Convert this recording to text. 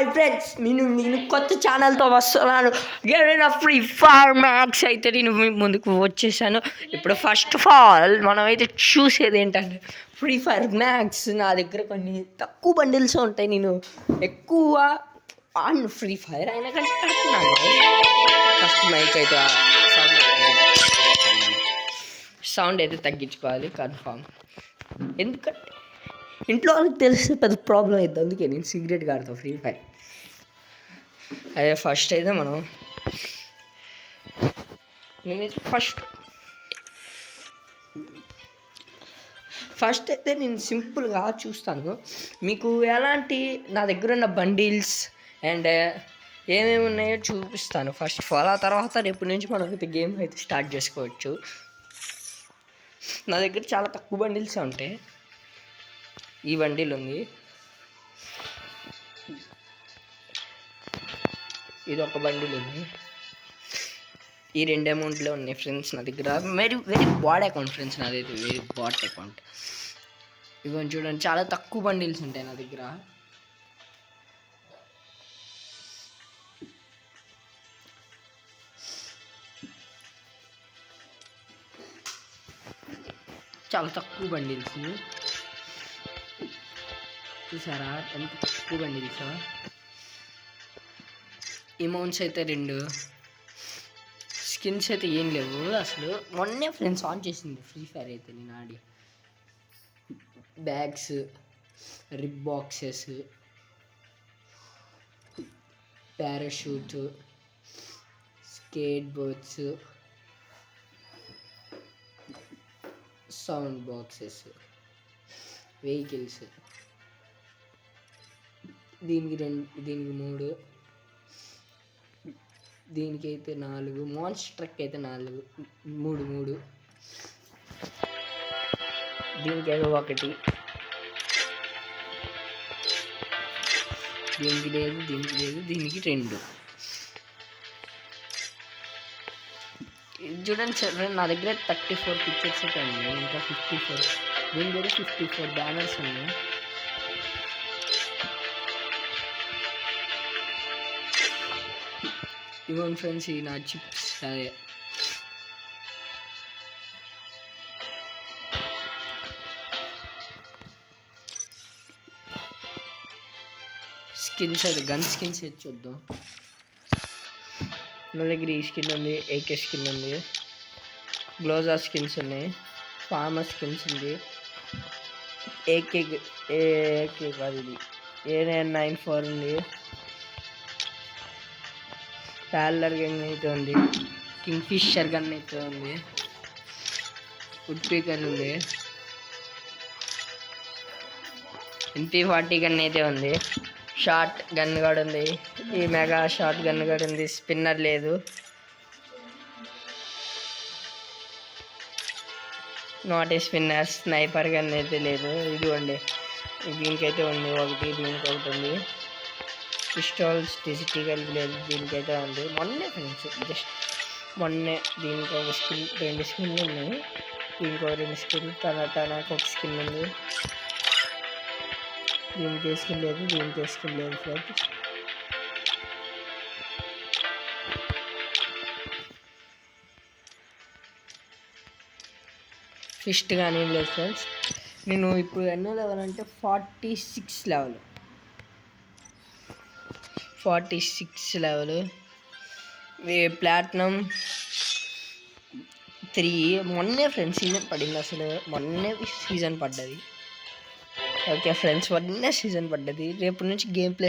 Hi friends, నేను కొత్త ఛానల్తో వస్తున్నాను. గేమ్ ఫ్రీ ఫైర్ మ్యాక్స్ అయితే నేను ముందుకు వచ్చేసాను. ఇప్పుడు ఫస్ట్ ఆఫ్ ఆల్ మనమైతే చూసేది ఏంటంటే ఫ్రీ ఫైర్ మ్యాక్స్. నా దగ్గర కొన్ని తక్కువ బండిల్స్ ఉంటాయి. నేను ఎక్కువ ఫ్రీ ఫైర్ అయినా కానీ కడుతున్నాను. ఫస్ట్ మైక్ అయితే సౌండ్ అయితే తగ్గించుకోవాలి కన్ఫామ్. ఎందుకంటే ఇంట్లో వాళ్ళకి తెలిస్తే పెద్ద ప్రాబ్లం అవుతుంది. అందుకే నేను సిగరెట్ కాడతాను ఫ్రీ ఫైర్. అదే ఫస్ట్ అయితే నేనైతే ఫస్ట్ అయితే నేను సింపుల్గా చూస్తాను మీకు ఎలాంటి నా దగ్గర ఉన్న బండిల్స్ అండ్ ఏమేమి ఉన్నాయో చూపిస్తాను ఫస్ట్ ఆఫ్ ఆల్. ఆ తర్వాత రేపు నుంచి మనం అయితే గేమ్ అయితే స్టార్ట్ చేసుకోవచ్చు. నా దగ్గర చాలా తక్కువ బండిల్స్ ఉంటాయి. ఈ బండిల్ ఉంది, ఇది ఒక బండిల్ ఉంది, ఈ 2 అమౌంట్లో ఉన్నాయి ఫ్రెండ్స్ నా దగ్గర. వెరీ బాడ్ అకౌంట్ ఫ్రెండ్స్ నాదైతే, వెరీ బాడ్ అకౌంట్. ఇవన్నీ చూడండి, చాలా తక్కువ బండిల్స్ ఉంటాయి నా దగ్గర. చాలా తక్కువ బండిల్స్ చూసారా, ఎంత తక్కువ బండిల్స్. అమౌంట్స్ అయితే 2, స్కిన్స్ అయితే ఏం లేవు అసలు. మొన్నే ఫ్రెండ్స్ ఆన్ చేసింది ఫ్రీ ఫైర్ అయితే నేను ఆడి. Bags, rip boxes, parachute, skateboards, sound boxes, vehicles. దీనికి 3, దీనికైతే 4, మాన్స్టర్ ట్రక్ అయితే 4, 3, దీనికైతే 1, దీనికి లేదు, దీనికి 2. చూడండి సార్, నా దగ్గర 34 పిక్చర్స్ అయితే ఉన్నాయి, ఇంకా 54, దీని దగ్గర 54 బ్యానర్స్ ఉన్నాయి. ఇవన్నీ ఫ్రెండ్స్ ఈ నా చిప్స్. అదే స్కిన్స్ అయితే గన్ స్కిన్స్ అయితే చూద్దాం. నా దగ్గర ఈ స్కిన్ ఉంది, ఏకే స్కిన్ ఉంది, గ్లోజా స్కిన్స్ ఉన్నాయి, ఫార్మర్ స్కిన్స్ ఉంది, ఏకే కాదు ఇది A994 ఉంది, ప్యాలర్ గన్ అయితే ఉంది, కింగ్ ఫిషర్ గన్ అయితే ఉంది, వుడ్ పీకర్ ఉంది, MP40 గన్ అయితే ఉంది, షార్ట్ గన్ కూడా ఉంది, ఈ మెగా షార్ట్ గన్ కూడా ఉంది, స్పిన్నర్ లేదు, not a spinner, sniper gun అయితే లేదు. ఇదిగోండి, దీనికైతే ఉంది 1, దీనికి 1 ఉంది, పిస్టాల్స్ డిజిటల్ లేదు, దీనికైతే ఉంది. మొన్నే ఫ్రెండ్స్ జస్ట్ మొన్నే దీనికి 1 స్కిన్, 2 స్కిన్లు ఉన్నాయి, దీనికి 2 స్కిన్, తనకు 1 స్కిన్ ఉంది, దీనికి స్కిన్ లేదు, దీనికి స్కిన్ లేదు ఫ్రెండ్స్. ఫిస్ట్ కానీ ఏం లేదు ఫ్రెండ్స్. నేను ఇప్పుడు ఎన్నో లెవెల్ అంటే 46 లెవెల్, 46 లెవెల్. ప్లాటినం 3 మొన్నే ఫ్రెండ్స్ సీజన్ పడింది, అసలు మొన్నే సీజన్ పడ్డది. ఓకే ఫ్రెండ్స్, మొన్నే సీజన్ పడ్డది. రేపు నుంచి గేమ్ ప్లే